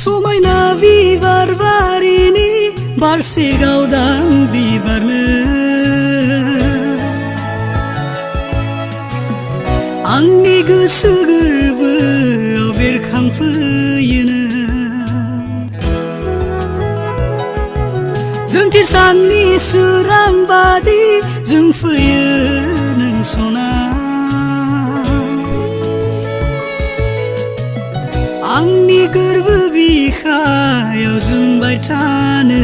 समायना बिबार बारिनि बारसे गावदां बिबारनो आंनि गोसो गोरबोआव बेरखांफैयोनो जोंथि साननि सोरां बादि जोंफैयो नों सना आंनि गोरबो बिखायाव जोंबाय थानो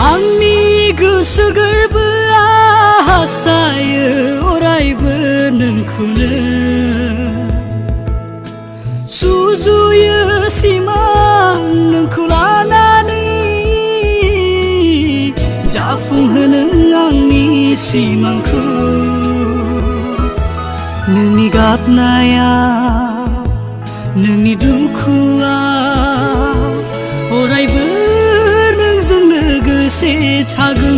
आंनि गोसो गोरबोआ हास्थायो अरायबो नोंखौनो सुजुयो सिमां नोंखौ लानानै जाफुंहोनो आंनि सिमांखौ नोंनि गाबनाया नोंनि दुखुआ अरायबो लोगोसे थागोन